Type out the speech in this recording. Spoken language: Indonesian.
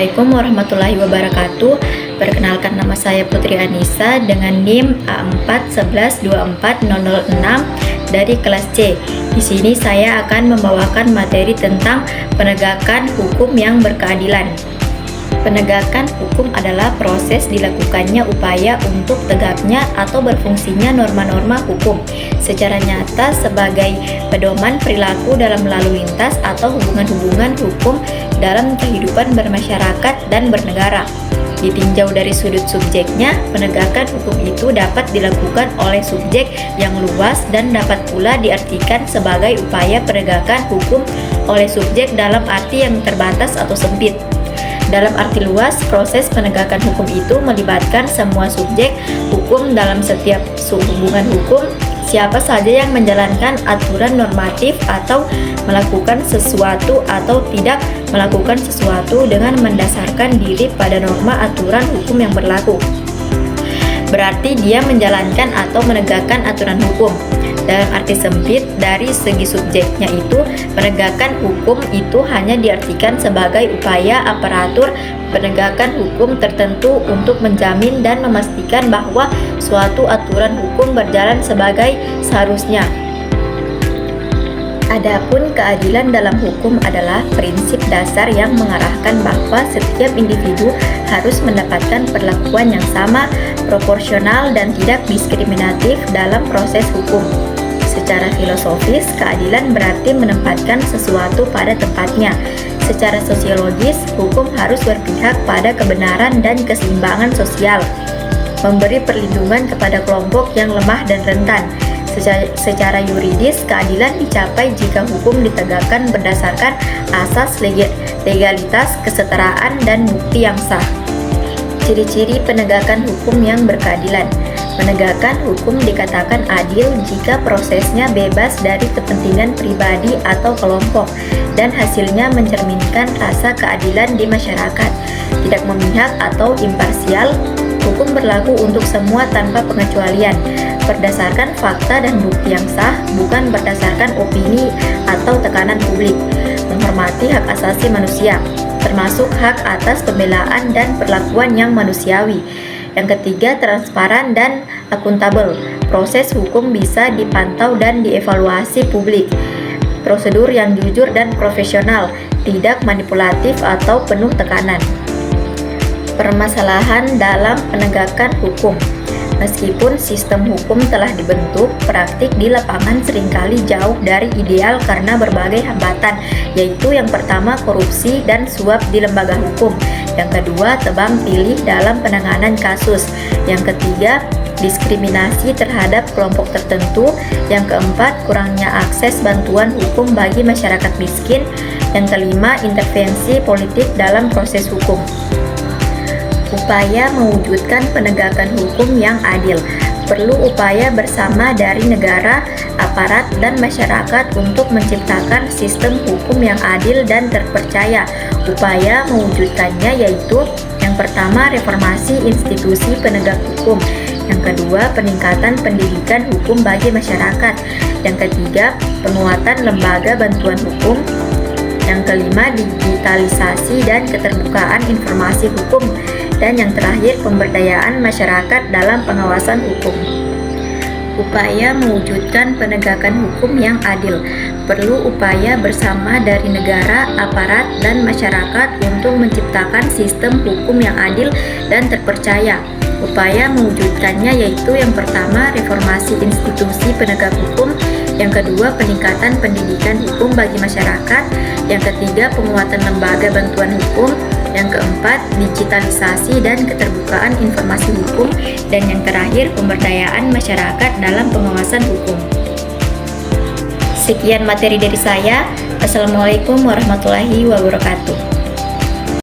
Assalamualaikum warahmatullahi wabarakatuh. Perkenalkan, nama saya Putri Anissa dengan NIM A411240006 dari kelas C. Di sini saya akan membawakan materi tentang penegakan hukum yang berkeadilan. Penegakan hukum adalah proses dilakukannya upaya untuk tegaknya atau berfungsinya norma-norma hukum secara nyata sebagai pedoman perilaku dalam lalu lintas atau hubungan-hubungan hukum dalam kehidupan bermasyarakat dan bernegara. Ditinjau dari sudut subjeknya, penegakan hukum itu dapat dilakukan oleh subjek yang luas dan dapat pula diartikan sebagai upaya penegakan hukum oleh subjek dalam arti yang terbatas atau sempit. Dalam arti luas, proses penegakan hukum itu melibatkan semua subjek hukum dalam setiap hubungan hukum, siapa saja yang menjalankan aturan normatif atau melakukan sesuatu atau tidak melakukan sesuatu dengan mendasarkan diri pada norma aturan hukum yang berlaku. Berarti dia menjalankan atau menegakkan aturan hukum. Dalam arti sempit, dari segi subjeknya itu, penegakan hukum itu hanya diartikan sebagai upaya aparatur penegakan hukum tertentu untuk menjamin dan memastikan bahwa suatu aturan hukum berjalan sebagai seharusnya. Adapun keadilan dalam hukum adalah prinsip dasar yang mengarahkan bahwa setiap individu harus mendapatkan perlakuan yang sama, proporsional, dan tidak diskriminatif dalam proses hukum. Secara filosofis, keadilan berarti menempatkan sesuatu pada tempatnya. Secara sosiologis, hukum harus berpihak pada kebenaran dan keseimbangan sosial, memberi perlindungan kepada kelompok yang lemah dan rentan. Secara yuridis, keadilan dicapai jika hukum ditegakkan berdasarkan asas legalitas, kesetaraan, dan bukti yang sah. Ciri-ciri penegakan hukum yang berkeadilan. Penegakan hukum dikatakan adil jika prosesnya bebas dari kepentingan pribadi atau kelompok dan hasilnya mencerminkan rasa keadilan di masyarakat, tidak memihak atau imparsial. Hukum berlaku untuk semua tanpa pengecualian, berdasarkan fakta dan bukti yang sah, bukan berdasarkan opini atau tekanan publik. Menghormati hak asasi manusia, termasuk hak atas pembelaan dan perlakuan yang manusiawi. Yang ketiga, transparan dan akuntabel. Proses hukum bisa dipantau dan dievaluasi publik. Prosedur yang jujur dan profesional, tidak manipulatif atau penuh tekanan. Permasalahan dalam penegakan hukum. Meskipun sistem hukum telah dibentuk, praktik di lapangan seringkali jauh dari ideal karena berbagai hambatan, yaitu yang pertama korupsi dan suap di lembaga hukum, yang kedua tebang pilih dalam penanganan kasus, yang ketiga diskriminasi terhadap kelompok tertentu, yang keempat kurangnya akses bantuan hukum bagi masyarakat miskin, yang kelima intervensi politik dalam proses hukum. Upaya mewujudkan penegakan hukum yang adil. Perlu upaya bersama dari negara, aparat, dan masyarakat untuk menciptakan sistem hukum yang adil dan terpercaya. Upaya mewujudkannya yaitu yang pertama, reformasi institusi penegak hukum, yang kedua, peningkatan pendidikan hukum bagi masyarakat, yang ketiga, penguatan lembaga bantuan hukum, yang kelima, digitalisasi dan keterbukaan informasi hukum, dan yang terakhir, pemberdayaan masyarakat dalam pengawasan hukum. Upaya mewujudkan penegakan hukum yang adil. Perlu upaya bersama dari negara, aparat, dan masyarakat untuk menciptakan sistem hukum yang adil dan terpercaya. Upaya mewujudkannya yaitu yang pertama, reformasi institusi penegak hukum, yang kedua, peningkatan pendidikan hukum bagi masyarakat, yang ketiga, penguatan lembaga bantuan hukum, yang keempat, digitalisasi dan keterbukaan informasi hukum, dan yang terakhir, pemberdayaan masyarakat dalam pengawasan hukum. Sekian materi dari saya. Assalamualaikum warahmatullahi wabarakatuh.